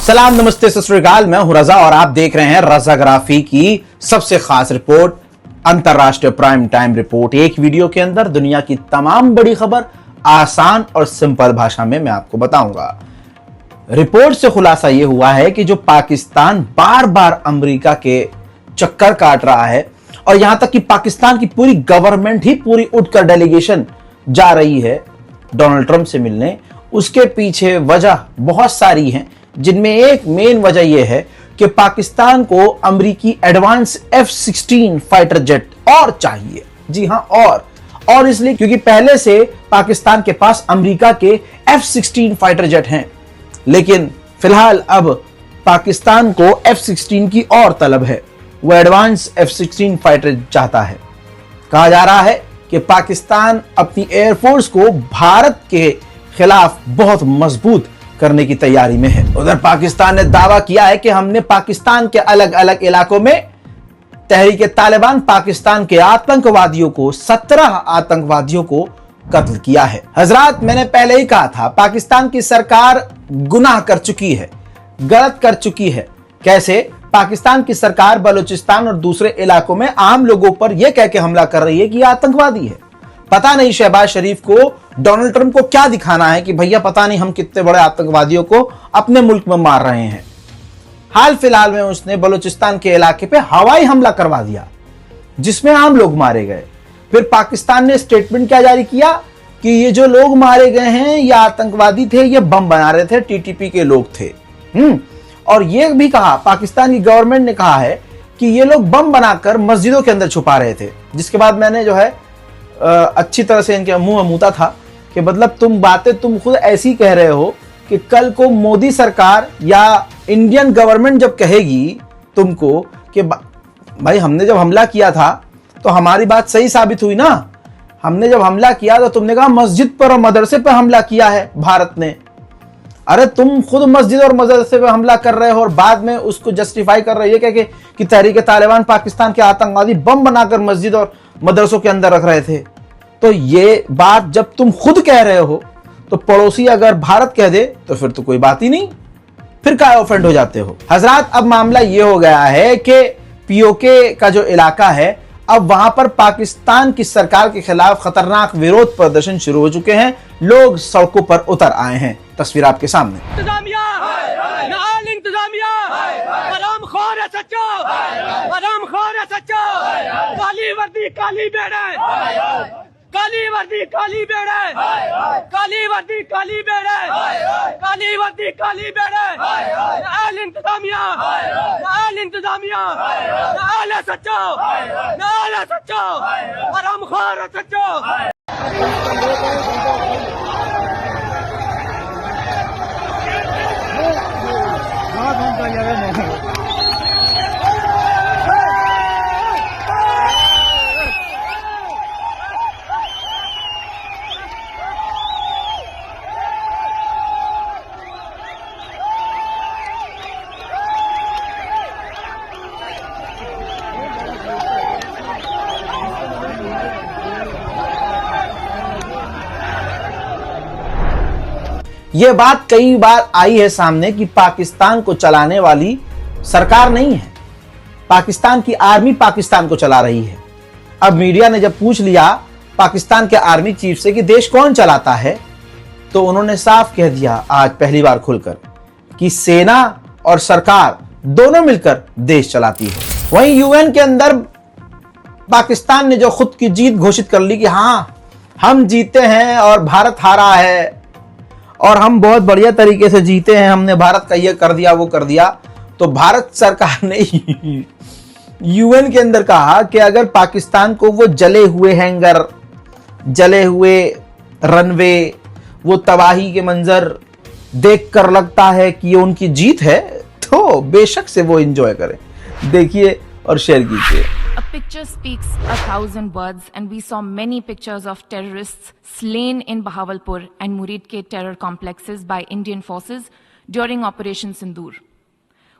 सलाम, नमस्ते, सत श्री अकाल। मैं हूं रजा और आप देख रहे हैं रजाग्राफी की सबसे खास रिपोर्ट, अंतरराष्ट्रीय प्राइम टाइम रिपोर्ट। एक वीडियो के अंदर दुनिया की तमाम बड़ी खबर आसान और सिंपल भाषा में मैं आपको बताऊंगा। रिपोर्ट से खुलासा यह हुआ है कि जो पाकिस्तान बार बार अमेरिका के चक्कर काट रहा है और यहां तक कि पाकिस्तान की पूरी गवर्नमेंट ही पूरी उठकर डेलीगेशन जा रही है डोनाल्ड ट्रंप से मिलने, उसके पीछे वजह बहुत सारी हैं, जिनमें एक मेन वजह यह है कि पाकिस्तान को अमेरिकी एडवांस F-16 फाइटर जेट और चाहिए। जी हां, और इसलिए क्योंकि पहले से पाकिस्तान के पास अमेरिका के F-16 फाइटर जेट हैं, लेकिन फिलहाल अब पाकिस्तान को F-16 की और तलब है। वो एडवांस F-16 फाइटर चाहता है। कहा जा रहा है कि पाकिस्तान अपनी एयरफोर्स को भारत के खिलाफ बहुत मजबूत करने की तैयारी में है। उधर पाकिस्तान ने दावा किया है कि हमने पाकिस्तान के अलग अलग इलाकों में तहरीक तालिबान पाकिस्तान के आतंकवादियों को 17 आतंकवादियों को कत्ल किया है। हजरात, मैंने पहले ही कहा था, पाकिस्तान की सरकार गुनाह कर चुकी है, गलत कर चुकी है। कैसे? पाकिस्तान की सरकार बलूचिस्तान और दूसरे इलाकों में आम लोगों पर यह कह के हमला कर रही है कि यह आतंकवादी है। पता नहीं शहबाज शरीफ को डोनाल्ड ट्रंप को क्या दिखाना है कि भैया पता नहीं हम कितने बड़े आतंकवादियों को अपने मुल्क में मार रहे हैं। हाल फिलहाल में उसने बलूचिस्तान के इलाके पे हवाई हमला करवा दिया जिसमें आम लोग मारे गए। फिर पाकिस्तान ने स्टेटमेंट क्या जारी किया कि ये जो लोग मारे गए हैं ये आतंकवादी थे, ये बम बना रहे थे, टीटीपी के लोग थे। और ये भी कहा, पाकिस्तान की गवर्नमेंट ने कहा है कि ये लोग बम बनाकर मस्जिदों के अंदर छुपा रहे थे। जिसके बाद मैंने जो है अच्छी तरह से इनके मुंह में मूता था कि मतलब तुम खुद ऐसी कह रहे हो कि कल को मोदी सरकार या इंडियन गवर्नमेंट जब कहेगी तुमको कि भाई हमने जब हमला किया था तो हमारी बात सही साबित हुई ना। हमने जब हमला किया तो तुमने कहा मस्जिद पर और मदरसे पर हमला किया है भारत ने। अरे तुम खुद मस्जिद और मदरसे पर हमला कर रहे हो और बाद में उसको जस्टिफाई कर रहे हो कह के कि तहरीक तालिबान पाकिस्तान के आतंकवादी बम बनाकर मस्जिद और मदरसों के अंदर रख रहे थे। तो ये बात जब तुम खुद कह रहे हो तो पड़ोसी अगर भारत कह दे तो फिर तो कोई बात ही नहीं, फिर क्या ऑफेंड हो जाते हो। हजरात, अब मामला ये हो गया है कि पीओके का जो इलाका है, अब वहां पर पाकिस्तान की सरकार के खिलाफ खतरनाक विरोध प्रदर्शन शुरू हो चुके हैं। लोग सड़कों पर उतर आए हैं। तस्वीर आपके सामने। काली वर्दी काली बेड़ा, काली वर्दी काली बेड़ा, काली वर्दी काली बेड़ा, काली वर्दी काली बेड़ा। नाल इंतजामिया, नाल इंतजामिया, नाल सच्चो, नाल सच्चो, हराम खोर सच्चो। यह बात कई बार आई है सामने कि पाकिस्तान को चलाने वाली सरकार नहीं है, पाकिस्तान की आर्मी पाकिस्तान को चला रही है। अब मीडिया ने जब पूछ लिया पाकिस्तान के आर्मी चीफ से कि देश कौन चलाता है, तो उन्होंने साफ कह दिया आज पहली बार खुलकर कि सेना और सरकार दोनों मिलकर देश चलाती है। वहीं यूएन के अंदर पाकिस्तान ने जो खुद की जीत घोषित कर ली कि हां हम जीते हैं और भारत हारा है और हम बहुत बढ़िया तरीके से जीते हैं, हमने भारत का ये कर दिया वो कर दिया, तो भारत सरकार ने यूएन के अंदर कहा कि अगर पाकिस्तान को वो जले हुए हैंगर, जले हुए रनवे, वो तबाही के मंजर देखकर लगता है कि ये उनकी जीत है, तो बेशक से वो एंजॉय करें। देखिए और शेयर कीजिए। A picture speaks 1,000 words, and we saw many pictures of terrorists slain in Bahawalpur and Murid ke terror complexes by Indian forces during Operation Sindoor.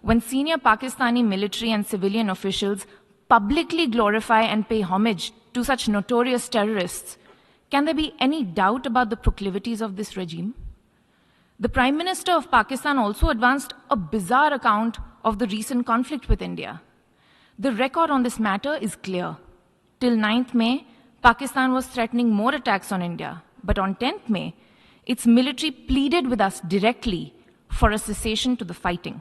When senior Pakistani military and civilian officials publicly glorify and pay homage to such notorious terrorists, can there be any doubt about the proclivities of this regime? The Prime Minister of Pakistan also advanced a bizarre account of the recent conflict with India. The record on this matter is clear. Till 9th May, Pakistan was threatening more attacks on India. But on 10th May, its military pleaded with us directly for a cessation to the fighting.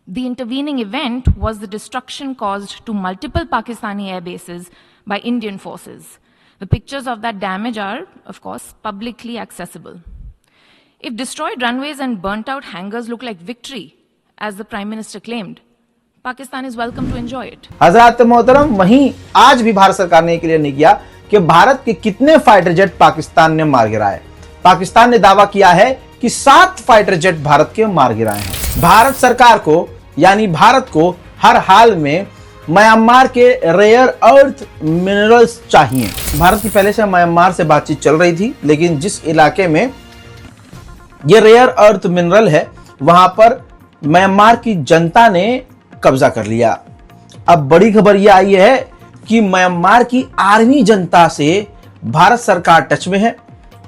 The intervening event was the destruction caused to multiple Pakistani air bases by Indian forces. The pictures of that damage are, of course, publicly accessible. If destroyed runways and burnt out hangars look like victory, as the Prime Minister claimed, Pakistan is welcome to enjoy it. हजरात मोहतरम, वहीं आज भी भारत सरकार ने clear नहीं किया कि भारत के कितने फाइटर जेट पाकिस्तान ने मार गिराए। पाकिस्तान ने दावा किया है कि 7 फाइटर जेट भारत के मार गिराए हैं। भारत सरकार को यानी भारत को हर हाल में म्यांमार के रेयर अर्थ मिनरल्स चाहिए। भारत की पहले से म्यांमार से बातचीत चल रही थी, लेकिन जिस इलाके में ये रेयर अर्थ मिनरल है वहां पर म्यांमार की जनता ने कब्जा कर लिया। अब बड़ी खबर यह आई है कि म्यांमार की आर्मी जनता से भारत सरकार टच में है।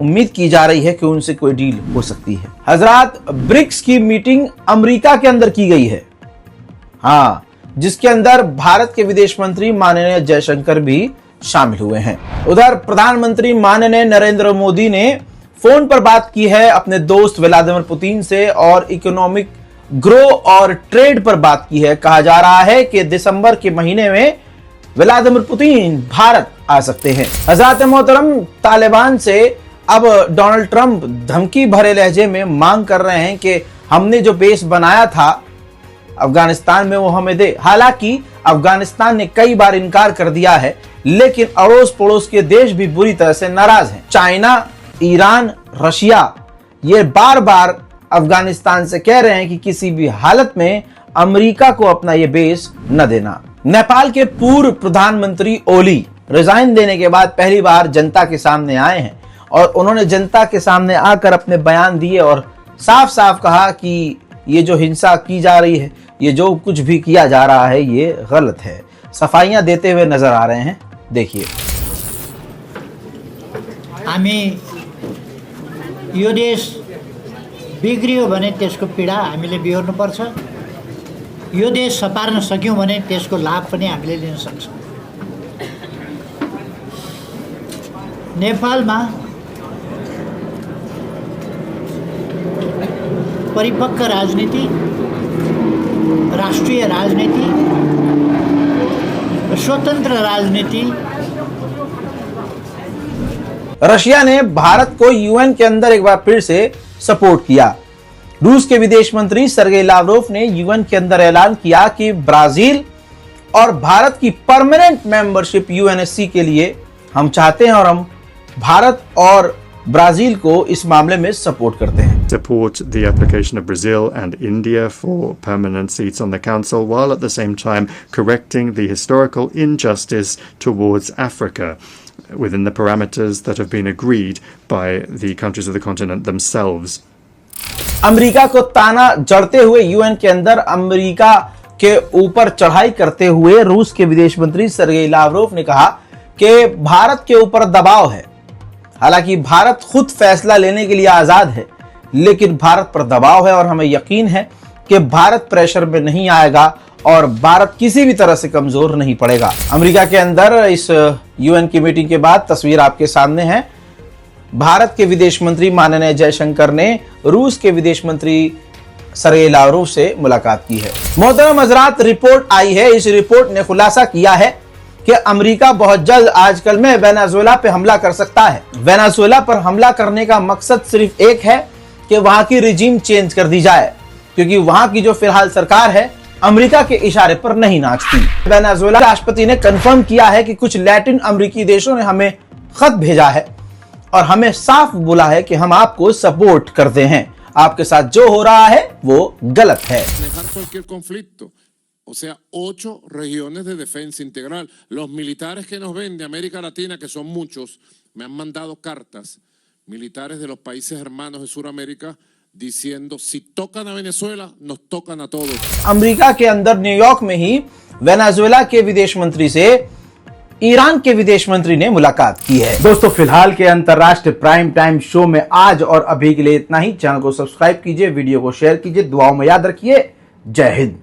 उम्मीद की जा रही है कि उनसे कोई डील हो सकती है। हजरात, ब्रिक्स की मीटिंग अमेरिका के अंदर की गई है, हाँ, जिसके अंदर भारत के विदेश मंत्री माननीय जयशंकर भी शामिल हुए हैं। उधर प्रधानमंत्री माननीय नरेंद्र मोदी ने फोन पर बात की है अपने दोस्त व्लादिमीर पुतिन से और इकोनॉमिक ग्रो और ट्रेड पर बात की है। कहा जा रहा है कि दिसंबर के महीने में व्लादिमीर पुतिन भारत आ सकते हैं। हज़रात मोहतरम, तालिबान से अब डोनाल्ड ट्रंप धमकी भरे लहजे में मांग कर रहे हैं कि हमने जो बेस बनाया था अफगानिस्तान में वो हमें दे। हालांकि अफगानिस्तान ने कई बार इनकार कर दिया है, लेकिन अड़ोस पड़ोस के देश भी बुरी तरह से नाराज हैं। चाइना, ईरान, रशिया ये बार बार अफगानिस्तान से कह रहे हैं कि किसी भी हालत में अमेरिका को अपना ये बेस न देना। नेपाल के पूर्व प्रधानमंत्री ओली रिजाइन देने के बाद पहली बार जनता के सामने आए हैं और उन्होंने जनता के सामने आकर अपने बयान दिए और साफ साफ कहा कि ये जो हिंसा की जा रही है, ये जो कुछ भी किया जा रहा है, ये गलत है। सफाइयां देते हुए नजर आ रहे हैं, देखिए। हामी यो देश बिग्रियो भने त्यसको पीडा हामीले बिहोर्नुपर्छ। यो देश सपार्न सक्यौँ भने त्यसको लाभ पनि हामीले लिन सक्छौँ। नेपालमा परिपक्व राजनीति, राष्ट्रिय राजनीति, स्वतंत्र राजनीति। रशिया ने भारत को यूएन के अंदर एक बार फिर से सपोर्ट किया। रूस के विदेश मंत्री सर्गेई लावरोव ने यूएन के अंदर ऐलान किया कि ब्राजील और भारत की परमानेंट मेंबरशिप यूएनएससी के लिए हम चाहते हैं और हम भारत और ब्राजील को इस मामले में सपोर्ट करते हैं। Support the application of Brazil and India for permanent seats on the council, while at the same time correcting the historical injustice towards Africa within the parameters that have been agreed by the countries of the continent themselves. America को ताना जड़ते हुए UN के अंदर America के ऊपर चढ़ाई करते हुए रूस के विदेश मंत्री सर्गेई लावरोव ने कहा कि भारत के ऊपर दबाव है। हालांकि भारत खुद फैसला लेने के लिए आजाद है, लेकिन भारत पर दबाव है और हमें यकीन है कि भारत प्रेशर में नहीं आएगा और भारत किसी भी तरह से कमजोर नहीं पड़ेगा। अमेरिका के अंदर इस यूएन की मीटिंग के बाद तस्वीर आपके सामने है। भारत के विदेश मंत्री माननीय जयशंकर ने रूस के विदेश मंत्री सर्गेई लावरोव से मुलाकात की है। मोहतरम हज़रात, रिपोर्ट आई है। इस रिपोर्ट ने खुलासा किया है कि अमेरिका बहुत जल्द आजकल में वेनेजुएला पे हमला कर सकता है। वेनेजुएला पर हमला करने का मकसद सिर्फ एक है कि वहां की रिजीम चेंज कर दी जाए, क्योंकि वहां की जो फिलहाल सरकार है अमेरिका के इशारे पर नहीं नाचती। वेनेजुएला राष्ट्रपति ने कंफर्म किया है कि कुछ लैटिन अमेरिकी देशों ने हमें खत भेजा है और हमें साफ बोला है कि हम आपको सपोर्ट करते हैं, आपके साथ जो हो रहा है वो गलत है। O sea, 8 regiones de defensa integral. Los militares que nos ven de América Latina, que son muchos, me han mandado cartas, militares de los países hermanos de Sudamérica, diciendo, si tocan a Venezuela, nos tocan a todos. America के अंदर New York में ही Venezuela के विदेश मंत्री से Iran के विदेश मंत्री ने मुलाकात की है। दोस्तों, फिलहाल के अंतरराष्ट्रीय प्राइम टाइम शो में आज और अभी के लिए इतना ही। चैनल को सब्सक्राइब कीजिए, वीडियो को शेयर कीजिए, दुआओं में याद रखिए। जय हिंद।